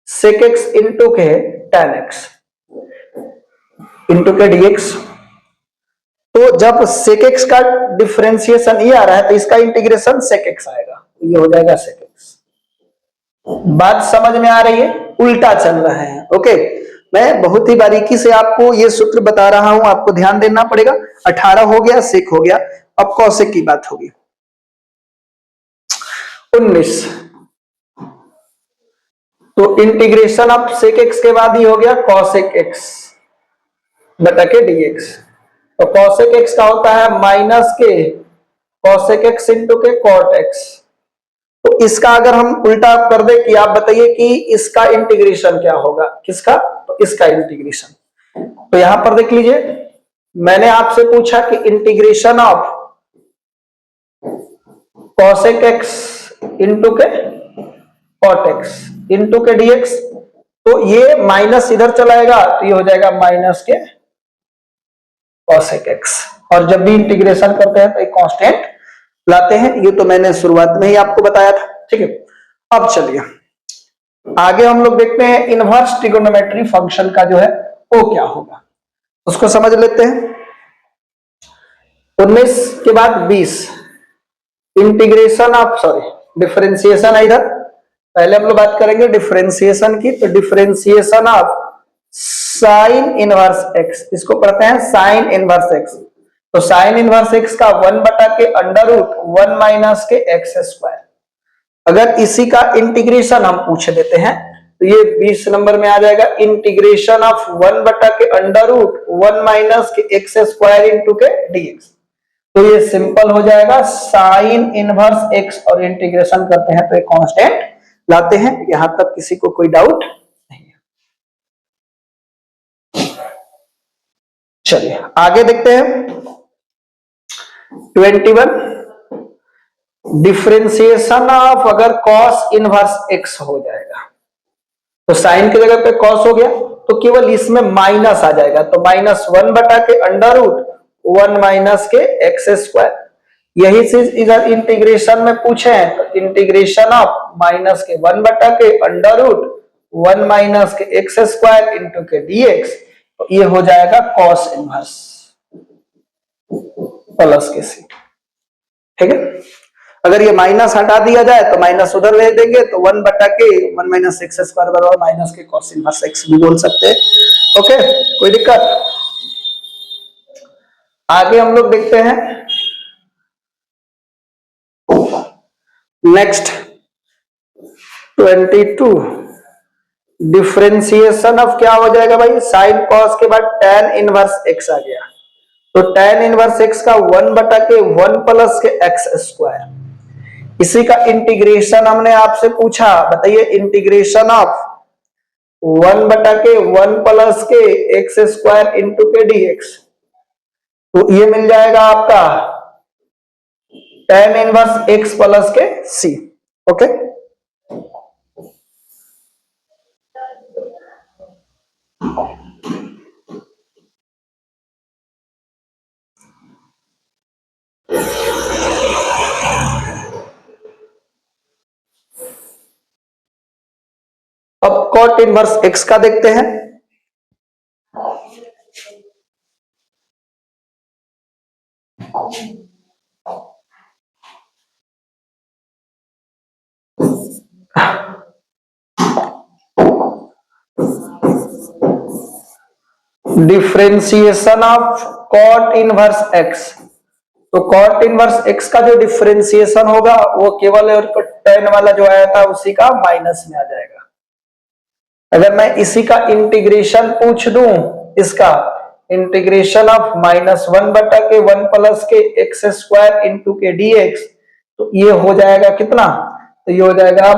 [SPEAKER 1] sec x into के tan x इंटू के dx। तो जब sec x का डिफरेंशिएशन ये आ रहा है तो इसका इंटीग्रेशन sec x आएगा, ये हो जाएगा sec x। बात समझ में आ रही है? उल्टा चल रहा है। ओके, मैं बहुत ही बारीकी से आपको ये सूत्र बता रहा हूं, आपको ध्यान देना पड़ेगा। 18 हो गया, सेक हो गया, अब कौशिक की बात होगी। 19, तो इंटीग्रेशन ऑफ सेक एक्स के बाद ही हो गया कॉसेक एक्स बटा के डीएक्स। तो कॉसेक एक्स का होता है माइनस के कॉसेक एक्स इंटू के कॉट एक्स। तो इसका अगर हम उल्टा कर दे कि आप बताइए कि इसका इंटीग्रेशन क्या होगा, किसका? तो इसका इंटीग्रेशन। तो यहां पर देख लीजिए, मैंने आपसे पूछा कि integration of cosec x into के कॉट एक्स इंटू के डीएक्स। तो ये माइनस इधर चलाएगा तो ये हो जाएगा माइनस के कॉसेक एक्स। और जब भी इंटीग्रेशन करते हैं तो एक कांस्टेंट लाते हैं, ये तो मैंने शुरुआत में ही आपको बताया था। ठीक है, अब चलिए आगे हम लोग देखते हैं इनवर्स ट्रिगोनोमेट्री फंक्शन का जो है वो क्या होगा, उसको समझ लेते हैं। 19 के बाद 20, इंटीग्रेशन ऑफ डिफरेंशिएशन है इधर। पहले हम लोग बात करेंगे डिफरेंशिएशन की। तो differentiation of sine inverse x, इसको पढ़ते हैं साइन इनवर्स एक्स। तो साइन इनवर्स एक्स का 1 बटा के अंडर रूट 1 माइनस के एक्स स्क्वायर। अगर इसी का इंटीग्रेशन हम पूछ लेते हैं तो ये 20 नंबर में आ जाएगा इंटीग्रेशन ऑफ 1 बटा के अंडर रूट 1 माइनस के एक्स स्क्वायर इंटू के डीएक्स। तो ये सिंपल हो जाएगा साइन इनवर्स एक्स, और इंटीग्रेशन करते हैं तो एक कांस्टेंट लाते हैं। यहां तक किसी को कोई डाउट नहीं है? चलिए आगे देखते हैं। 21, डिफरेंशिएशन ऑफ अगर कॉस इनवर्स एक्स हो जाएगा तो साइन की जगह पे कॉस हो गया तो केवल इसमें माइनस आ जाएगा। तो -1 बटा के अंडर रूट 1 माइनस के एक्स स्क्वायर। यही चीज इधर इंटीग्रेशन में पूछे हैं, तो इंटीग्रेशन ऑफ माइनस के 1 बटा के अंडर रूट 1 माइनस के एक्स स्क्वायर इंटू के डीएक्स। तो ये हो जाएगा कॉस इनवर्स प्लस के सी। ठीक है, अगर ये माइनस हटा दिया जाए तो माइनस उधर भेज देंगे, तो 1 बटा के 1 माइनस एक्स स्क्वायर बराबर माइनस के कॉस इनवर्स एक्स भी बोल सकते हैं। ओके, कोई दिक्कत? आगे हम लोग देखते हैं नेक्स्ट 22, डिफरेंशिएशन ऑफ क्या हो जाएगा भाई, साइन कॉस के बाद tan इनवर्स एक्स आ गया। तो tan इनवर्स एक्स का 1 बटा के 1 प्लस के एक्स स्क्वायर। इसी का इंटीग्रेशन हमने आपसे पूछा, बताइए इंटीग्रेशन ऑफ 1 बटा के 1 प्लस के एक्स स्क्वायर इंटू के डीएक्स। तो ये मिल जाएगा आपका tan इनवर्स एक्स प्लस के सी। ओके, अब कॉट इनवर्स एक्स का देखते हैं। Differentiation of cot inverse x. तो कॉट इनवर्स एक्स का जो डिफरेंशिएशन होगा वो केवल और tan वाला जो आया था उसी का माइनस में आ जाएगा। अगर मैं इसी का इंटीग्रेशन पूछ दूं, इसका इंटीग्रेशन ऑफ -1 बटा के 1 प्लस के एक्स स्क्वायर इंटू के डीएक्स, तो ये हो जाएगा कितना? तो ये हो जाएगा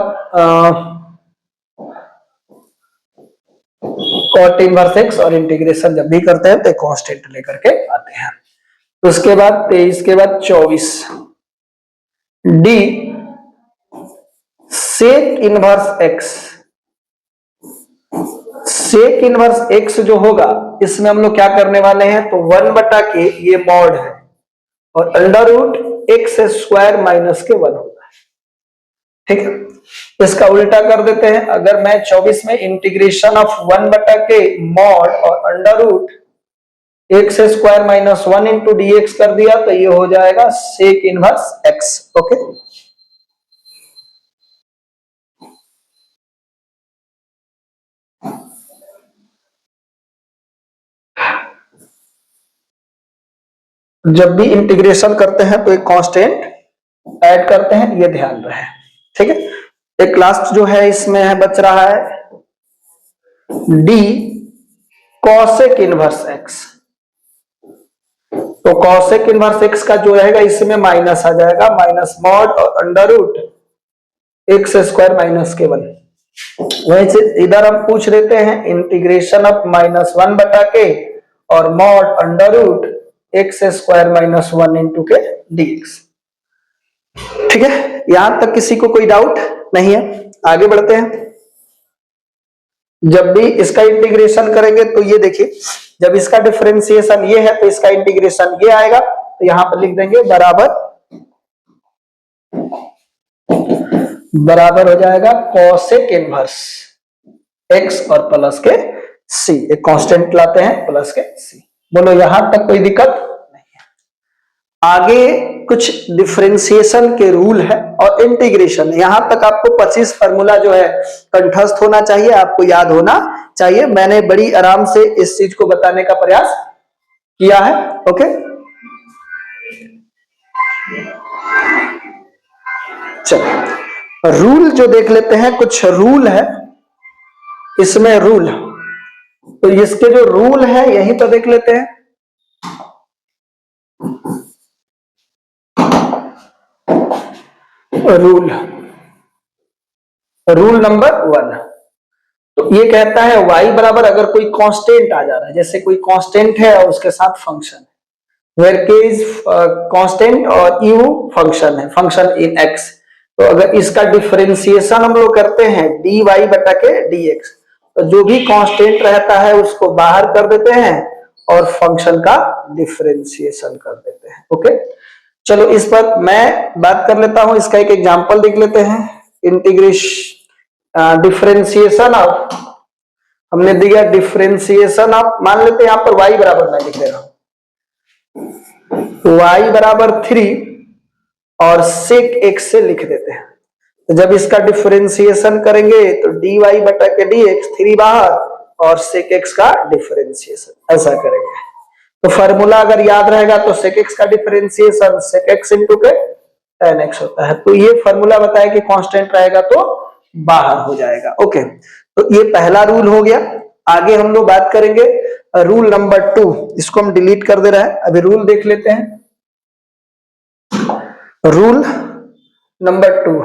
[SPEAKER 1] कॉट इनवर्स एक्स, और इंटीग्रेशन जब भी करते हैं तो कांस्टेंट लेकर के आते हैं। उसके बाद 23 के बाद 24, d sec inverse x. Sec inverse x जो होगा इसमें हम लोग क्या करने वाले हैं, तो 1 बटा के ये मॉड है और under root x square minus के 1 होगा। ठीक है, इसका उल्टा कर देते हैं। अगर मैं 24 में इंटीग्रेशन ऑफ 1 बटा के मॉड और under root x square minus 1 into d x कर दिया तो ये हो जाएगा सेक इनवर्स एक्स। ओके, जब भी इंटीग्रेशन करते हैं तो एक कांस्टेंट ऐड करते हैं, ये ध्यान रहे। ठीक है, एक लास्ट जो है इसमें है बच रहा है डी कॉसेक इनवर्स एक्स। तो कॉसेक इनवर्स एक्स का जो रहेगा इसमें माइनस आ जाएगा, माइनस मॉड और under root x square minus के 1। वैसे इधर हम पूछ लेते हैं इंटीग्रेशन ऑफ माइनस 1 बटा के और mod under root x square minus 1 into के डीएक्स। ठीक है, यहां तक किसी को कोई डाउट नहीं है? आगे बढ़ते हैं। जब भी इसका इंटीग्रेशन करेंगे तो ये देखिए, जब इसका डिफरेंशिएशन ये है तो इसका इंटीग्रेशन ये आएगा, तो यहां पर लिख देंगे बराबर हो जाएगा कॉसेक इनवर्स एक्स और प्लस के सी। एक कांस्टेंट लाते हैं प्लस के सी। बोलो यहां तक कोई दिक्कत नहीं है? आगे कुछ डिफरेंशिएशन के रूल है और इंटीग्रेशन। यहां तक आपको 25 फार्मूला जो है कंठस्थ होना चाहिए, आपको याद होना चाहिए। मैंने बड़ी आराम से इस चीज को बताने का प्रयास किया है। ओके, चलिए रूल जो देख लेते हैं। कुछ रूल है इसमें, रूल तो इसके जो रूल है यही तो देख लेते हैं। रूल नंबर 1 तो ये कहता है y बराबर, अगर कोई कांस्टेंट आ जा रहा है, जैसे कोई कांस्टेंट है और उसके साथ फंक्शन, वेयर के इज कांस्टेंट और u फंक्शन है, फंक्शन इन x, तो अगर इसका डिफरेंशिएशन हम लोग करते हैं dy बटा के dx, तो जो भी कांस्टेंट रहता है उसको बाहर कर देते हैं और फंक्शन का डिफरेंशिएशन कर देते हैं। ओके, चलो इस पर मैं बात कर लेता हूं। इसका एक एग्जांपल देख लेते हैं। डिफरेंशिएशन ऑफ, हमने दिया डिफरेंशिएशन ऑफ, मान लेते हैं यहां पर y बराबर मैं लिख दे रहा हूं, y बराबर 3 और sec x से लिख देते हैं। तो जब इसका डिफरेंशिएशन करेंगे तो dy बटा के dx 3 बाहर और sec x का डिफरेंशिएशन, ऐसा करेंगे। तो फार्मूला अगर याद रहेगा तो sec x का डिफरेंशिएशन sec x इंटू के tan x होता है। तो ये फार्मूला बताया कि कांस्टेंट रहेगा तो बाहर हो जाएगा। ओके, तो ये पहला रूल हो गया। आगे हम लोग बात करेंगे रूल नंबर 2, इसको हम डिलीट कर दे रहे हैं। अभी रूल देख लेते हैं। रूल नंबर 2,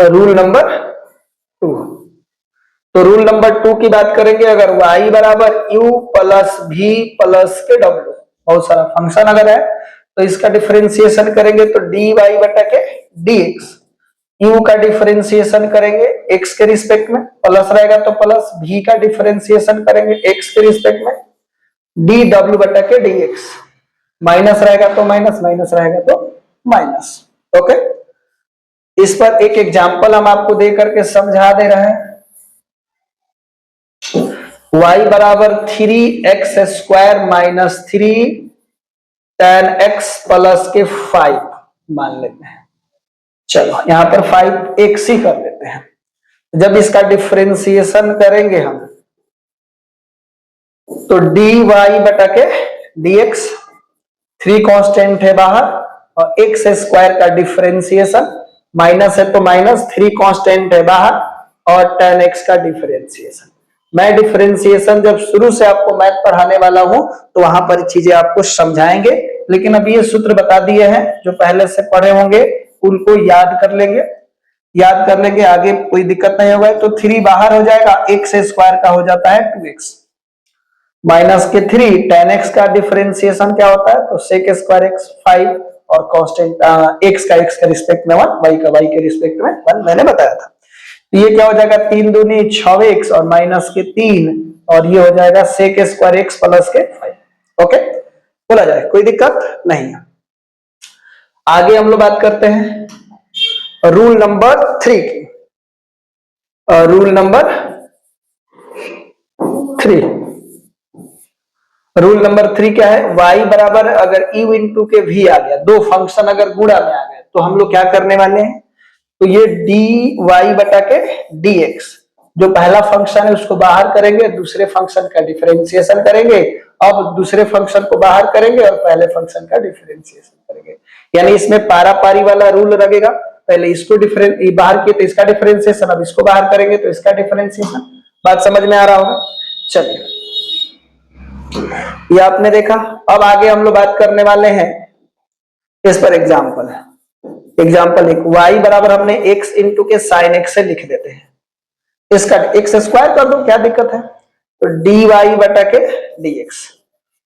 [SPEAKER 1] रूल नंबर 2, तो रूल नंबर 2 की बात करेंगे। अगर y बराबर u प्लस v प्लस के w, बहुत सारा फंक्शन अगर है तो इसका डिफरेंशिएशन करेंगे तो dy बटा के dx, u का डिफरेंशिएशन करेंगे x के रिस्पेक्ट में, प्लस रहेगा तो प्लस, v का डिफरेंशिएशन करेंगे x के रिस्पेक्ट में, dw बटा के dx, माइनस रहेगा तो माइनस, माइनस रहेगा तो माइनस। ओके, इस पर एक एग्जांपल हम आपको दे करके समझा दे रहे हैं। y बराबर 3x square minus 3 tan x plus के 5 मान लेते हैं। चलो यहां पर 5 x ही कर देते हैं। जब इसका डिफरेंशिएशन करेंगे हम तो dy बटा के dx, 3 कांस्टेंट है बाहर और x स्क्वायर का डिफरेंशिएशन, माइनस है तो माइनस, 3 कांस्टेंट है बाहर और tan x का डिफरेंशिएशन। मैं डिफरेंशिएशन जब शुरू से आपको मैथ पढ़ाने वाला हूं तो वहां पर चीजें आपको समझाएंगे, लेकिन अभी ये सूत्र बता दिए हैं, जो पहले से पढ़े होंगे उनको याद कर लेंगे, आगे कोई दिक्कत नहीं होगा। तो 3 बाहर हो जाएगा, x स्क्वायर का हो जाता है 2x, माइनस के 3 tan x का डिफरेंशिएशन क्या होता है तो sec स्क्वायर x 5 और कांस्टेंट x का रिस्पेक्ट में 1, y का y के रिस्पेक्ट में 1 मैंने बताया था। तो ये क्या हो जाएगा, 3 दूनी 6x और माइनस के 3 और ये हो जाएगा sec स्क्वायर x प्लस के 5। ओके, बोला जाए, कोई दिक्कत नहीं है। आगे हम लोग बात करते हैं रूल नंबर 3 की। रूल नंबर 3, रूल नंबर 3 क्या है? y बराबर अगर u इंटू के v आ गया, दो फंक्शन अगर गुणा में आ गए, तो हम लोग क्या करने वाले हैं? तो ये dy बटा के dx, जो पहला फंक्शन है उसको बाहर करेंगे, दूसरे फंक्शन का डिफरेंशिएशन करेंगे। अब दूसरे फंक्शन को बाहर करेंगे और पहले फंक्शन का डिफरेंशिएशन करेंगे। यानी इसमें पारा पारी वाला रूल लगेगा, पहले इसको बाहर किए तो इसका डिफरेंशिएशन, अब इसको बाहर करेंगे तो इसका डिफरेंशिएशन। बात समझ में आ रहा होगा? चलिए, ये आपने देखा। अब आगे हम लोग बात करने वाले हैं इस पर एग्जाम्पल है। एग्जाम्पल एक, y बराबर हमने x इंटू के साइन x से लिख देते हैं, इसका x स्क्वायर कर दो, क्या दिक्कत है? तो dy बटा के dx,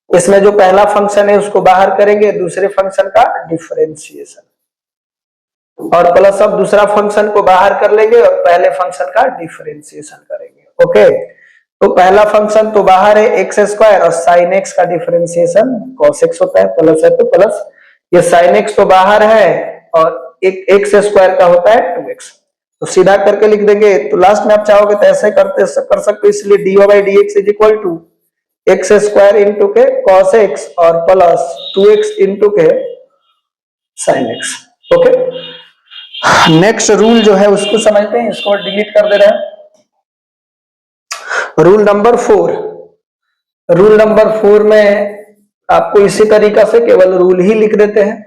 [SPEAKER 1] इसमें जो पहला फंक्शन है उसको बाहर करेंगे, दूसरे फंक्शन का डिफरेंशिएशन, और प्लस अब दूसरा फंक्शन को बाहर कर लेंगे और पहले फंक्शन का डिफरेंशिएशन करेंगे। ओके, तो पहला फंक्शन तो बाहर है एक्स स्क्वायर, और साइन एक्स का डिफरेंशिएशन कॉस एक्स होता है, प्लस है तो प्लस, ये साइन एक्स तो बाहर है और एक एक्स स्क्वायर का होता है 2x, तो सीधा करके लिख देंगे। तो लास्ट में आप चाहोगे तो ऐसे कर सकते, इसलिए dy by dx is equal to x square into के कॉस एक्स और प्लस 2x इंटू के sine x. Okay, next rule जो है उसको समझते हैं, इसको डिलीट कर दे रहे हैं। रूल नंबर 4, रूल नंबर 4 में आपको इसी तरीका से केवल रूल ही लिख देते हैं।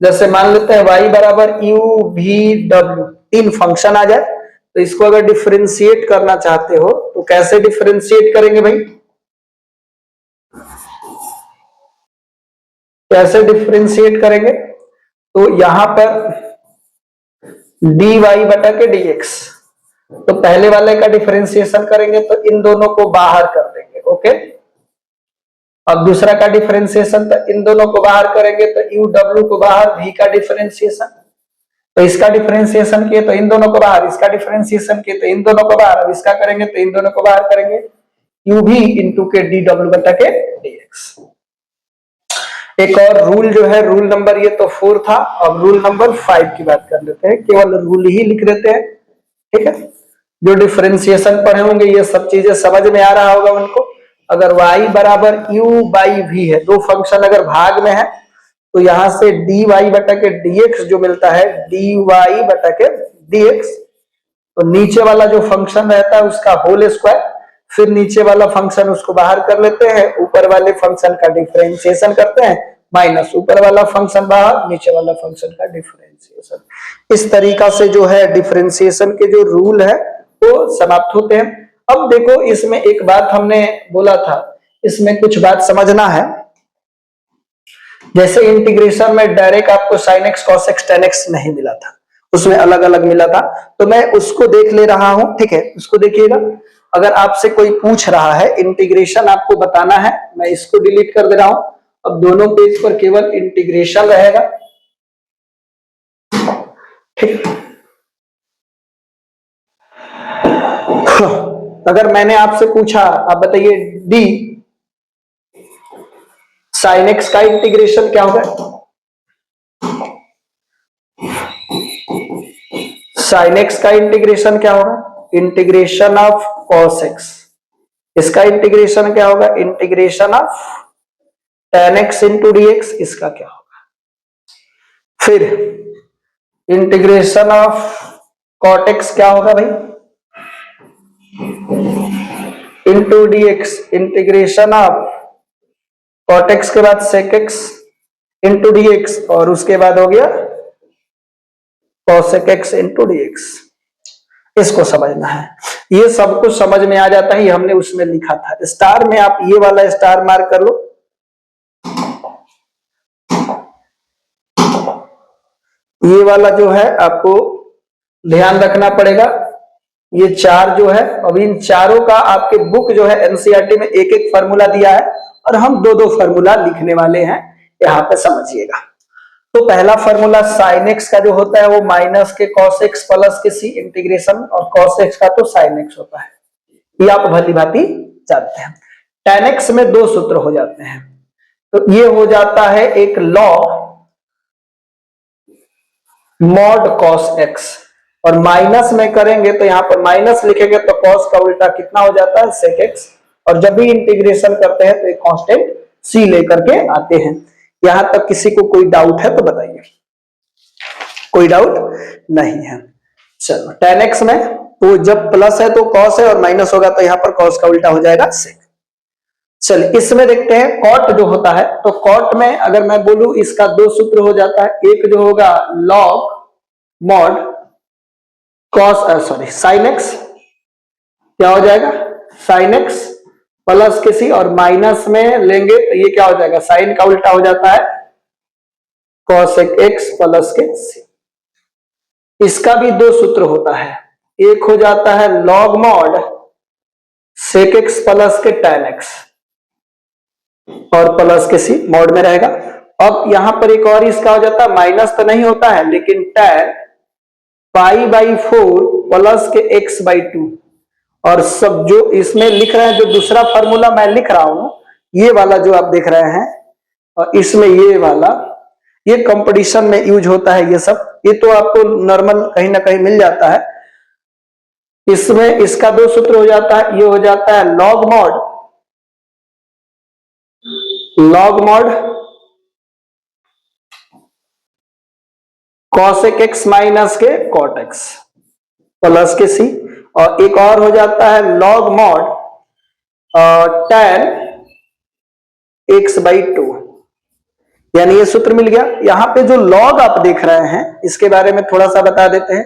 [SPEAKER 1] जैसे मान लेते हैं y बराबर u v w, तीन फंक्शन आ जाए, तो इसको अगर डिफरेंशिएट करना चाहते हो तो कैसे डिफरेंशिएट करेंगे भाई? कैसे डिफरेंशिएट करेंगे? तो यहां पर dy बटा के dx, तो पहले वाले का डिफरेंशिएशन करेंगे तो इन दोनों को बाहर कर देंगे। ओके, अब दूसरा का डिफरेंशिएशन तो इन दोनों को बाहर करेंगे तो u w को बाहर, v का डिफरेंशिएशन, तो इसका डिफरेंशिएशन किए तो इन दोनों को बाहर, इसका डिफरेंशिएशन किए तो इन दोनों को बाहर, अब इसका करेंगे तो इन दोनों को बाहर करेंगे, u v इंटू के dw बटा के dx। एक और रूल जो है, रूल नंबर ये तो 4 था, अब रूल नंबर 5 की बात कर लेते हैं, केवल रूल ही लिख देते हैं। ठीक है, जो डिफरेंशिएशन पढ़े होंगे ये सब चीजें समझ में आ रहा होगा उनको। अगर y बराबर u बाई v है, दो फंक्शन अगर भाग में है, तो यहां से dy बटा के dx जो मिलता है, dy बटा के dx, तो नीचे वाला जो फंक्शन रहता है उसका होल स्क्वायर, फिर नीचे वाला फंक्शन उसको बाहर कर लेते हैं, ऊपर वाले फंक्शन का डिफरेंशिएशन करते हैं, माइनस ऊपर वाला फंक्शन बाहर, नीचे वाला फंक्शन का डिफरेंशिएशन। इस तरीका से जो है डिफरेंशिएशन के जो रूल है वो समाप्त होते हैं। अब देखो, इसमें एक बात हमने बोला था, इसमें कुछ बात समझना है। जैसे इंटीग्रेशन में डायरेक्ट आपको sin x cos x tan x नहीं मिला था, उसमें अलग अलग मिला था, तो मैं उसको देख ले रहा हूं। ठीक है, उसको देखिएगा। अगर आपसे कोई पूछ रहा है इंटीग्रेशन आपको बताना है, मैं इसको डिलीट कर दे रहा हूं, अब दोनों पेज पर केवल इंटीग्रेशन रहेगा। ठीक, अगर मैंने आपसे पूछा, आप बताइए d sin x का इंटीग्रेशन क्या होगा? sin x का इंटीग्रेशन क्या होगा? Integration of cos x। इसका इंटीग्रेशन क्या होगा? Integration of tan x into dx। इसका क्या होगा? फिर इंटीग्रेशन ऑफ cot x क्या होगा भाई? Into dx। Integration of cot x के बाद sec x इंटू dx, और उसके बाद हो गया cosec x इंटू dx। इसको समझना है, ये सब कुछ समझ में आ जाता है, ये हमने उसमें लिखा था। स्टार में आप ये वाला स्टार मार्क कर लो, ये वाला जो है आपको ध्यान रखना पड़ेगा। ये चार जो है, अब इन चारों का आपके बुक जो है एनसीईआरटी में एक एक फार्मूला दिया है, और हम दो दो फार्मूला लिखने वाले हैं, यहां पे समझिएगा। तो पहला फार्मूला sin x का जो होता है वो माइनस के cos x प्लस के c इंटीग्रेशन, और cos x का तो sin x होता है, ये आप भली भांति जानते हैं। tan x में दो सूत्र हो जाते हैं, तो ये हो जाता है एक log mod cos x, और माइनस में करेंगे तो यहां पर माइनस लिखेंगे तो cos का उल्टा कितना हो जाता है sec x, और जब भी इंटीग्रेशन करते हैं तो एक कांस्टेंट c लेकर के आते हैं। यहां तक किसी को कोई डाउट है तो बताइए, कोई डाउट नहीं है। चलो tan x में तो जब प्लस है तो cos है और माइनस होगा तो यहां पर cos का उल्टा हो जाएगा sec। चलिए इसमें देखते हैं cot जो होता है, तो cot में अगर मैं बोलूं इसका दो सूत्र हो जाता है, एक जो होगा log mod cos sin x, क्या हो जाएगा sin x प्लस के c, और माइनस में लेंगे तो ये क्या हो जाएगा sin का उल्टा हो जाता है cos x प्लस के c। इसका भी दो सूत्र होता है, एक हो जाता है log mod sec x plus के tan x और प्लस के c मॉड में रहेगा। अब यहां पर एक और इसका हो जाता है, माइनस तो नहीं होता है लेकिन tan पाई बाई 4 प्लस के x बाई 2, और सब जो इसमें लिख रहे हैं, जो दूसरा फार्मूला मैं लिख रहा हूं ये वाला जो आप देख रहे हैं, और इसमें ये वाला ये कंपटीशन में यूज होता है, ये सब ये तो आपको नॉर्मल कहीं ना कहीं मिल जाता है। इसमें इसका दो सूत्र हो जाता है, ये हो जाता है log mod cosec x minus के cot x प्लस के c, और एक और हो जाता है log mod tan x by 2, यानी ये सूत्र मिल गया। यहां पे जो log आप देख रहे हैं इसके बारे में थोड़ा सा बता देते हैं,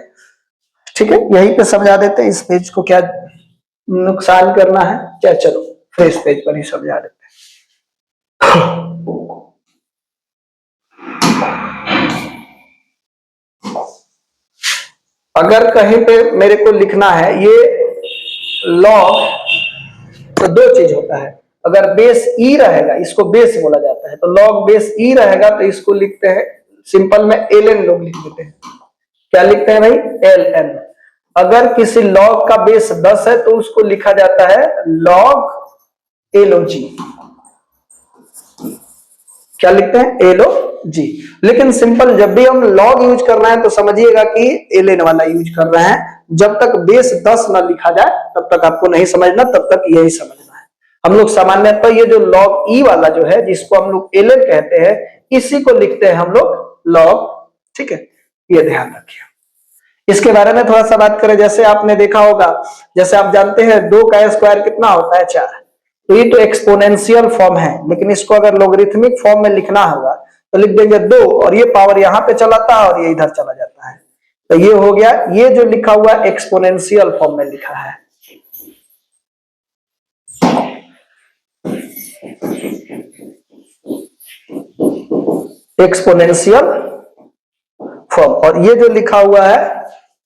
[SPEAKER 1] ठीक है, यहीं पे समझा देते हैं। इस पेज को क्या नुकसान करना है क्या, चलो फ्रेश पेज पर ही समझा देते हैं। अगर कहीं पे मेरे को लिखना है ये log, तो दो चीज होता है, अगर बेस ई रहेगा इसको बेस बोला जाता है, तो log बेस ई रहेगा तो इसको लिखते हैं सिंपल में ln लोग लिख देते हैं, क्या लिखते हैं भाई ln। अगर किसी log का बेस 10 है तो उसको लिखा जाता है log log, क्या लिखते हैं log। लेकिन सिंपल जब भी हम log यूज करना है तो समझिएगा कि ln वाला यूज कर रहे हैं, जब तक बेस 10 ना लिखा जाए तब तक आपको नहीं समझना, तब तक यही समझना है। हम लोग सामान्यतः ये जो log e वाला जो है जिसको हम लोग ln कहते हैं, इसी को लिखते हैं हम लोग log, ठीक है, ये ध्यान रखिए। इसके बारे में थोड़ा सा बात करें, जैसे आपने देखा होगा, जैसे आप जानते हैं 2 का स्क्वायर कितना होता है 4, तो ये तो एक्सपोनेंशियल फॉर्म है, लेकिन इसको अगर लोगरिथमिक फॉर्म में लिखना होगा तो लिख देंगे 2, और ये पावर यहां पे चलाता है और ये इधर चला जाता है, तो ये हो गया, ये जो लिखा हुआ एक्सपोनेंशियल फॉर्म में लिखा है। एक्सपोनेंशियल फॉर्म, और ये जो लिखा हुआ है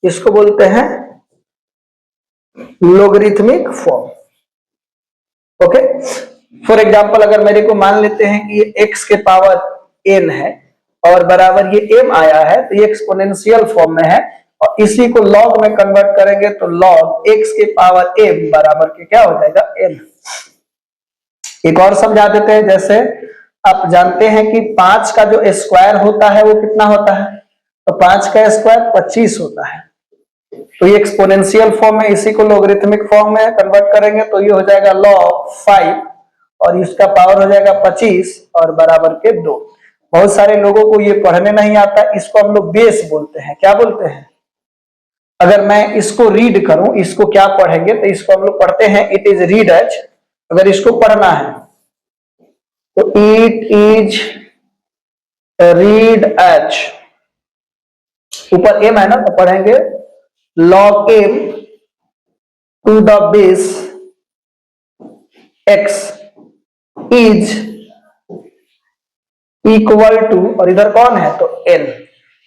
[SPEAKER 1] इसको बोलते हैं logarithmic form. Okay, for example अगर मेरे को मान लेते हैं कि ये x के पावर n है और बराबर ये m आया है, तो ये एक्सपोनेंशियल फॉर्म में है, और इसी को log में कन्वर्ट करेंगे तो log x के पावर m बराबर के क्या हो जाएगा n। एक और समझा देते हैं, जैसे आप जानते हैं कि 5 का जो स्क्वायर होता है वो कितना होता है, तो 5 का स्क्वायर 25 होता है, तो ये एक्सपोनेंशियल फॉर्म में, इसी को लोगरिथमिक फॉर्म में कन्वर्ट करेंगे तो ये हो जाएगा log 5 और इसका पावर हो जाएगा 25 और बराबर के 2। बहुत सारे लोगों को ये पढ़ने नहीं आता, इसको हम लोग बेस बोलते हैं, क्या बोलते हैं। अगर मैं इसको रीड करूं, इसको क्या पढ़ेंगे, तो इसको हम लोग पढ़ते हैं इट इज रीड एज। अगर इसको पढ़ना है तो इट इज रीड एज, ऊपर m है ना, तो पढ़ेंगे log m to the base x is equal to, और इधर कौन है तो n,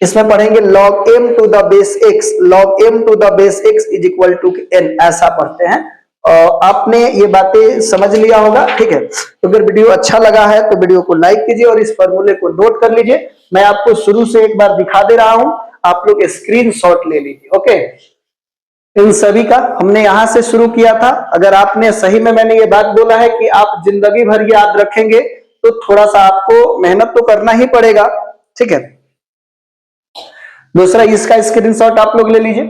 [SPEAKER 1] इसमें पढ़ेंगे log m to the base x, log m to the base x is equal to n, ऐसा पढ़ते हैं। और आपने ये बातें समझ लिया होगा, ठीक है। तो अगर वीडियो अच्छा लगा है तो वीडियो को लाइक कीजिए और इस फॉर्मूले को नोट कर लीजिए। मैं आपको शुरू से एक बार दिखा दे रहा हूं, आप लोग स्क्रीनशॉट ले लीजिए। ओके। इन सभी का हमने यहां से शुरू किया था। अगर आपने सही में मैंने ये बात बोला है कि आप जिंदगी भर याद रखेंगे तो थोड़ा सा आपको मेहनत तो करना ही पड़ेगा, ठीक है। दूसरा, इसका स्क्रीनशॉट आप लोग ले लीजिए।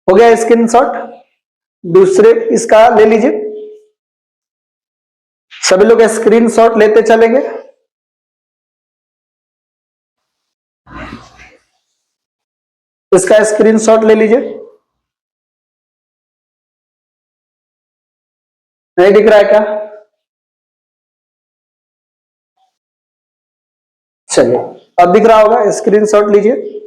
[SPEAKER 1] हो गया स्क्रीनशॉट। दूसरे इसका ले लीजिए, सभी लोग स्क्रीनशॉट लेते चलेंगे। इसका स्क्रीनशॉट ले लीजिए। नहीं दिख रहा है क्या? चलिए, अब दिख रहा होगा, स्क्रीनशॉट लीजिए।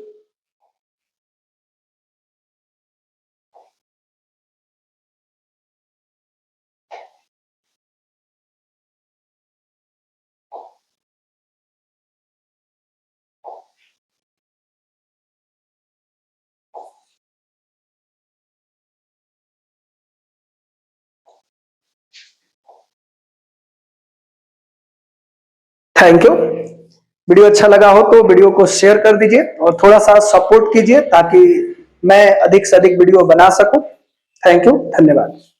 [SPEAKER 1] Thank you. वीडियो अच्छा लगा हो तो वीडियो को शेयर कर दीजिए और थोड़ा सा सपोर्ट कीजिए ताकि मैं अधिक से अधिक वीडियो बना सकूं। थैंक यू, धन्यवाद।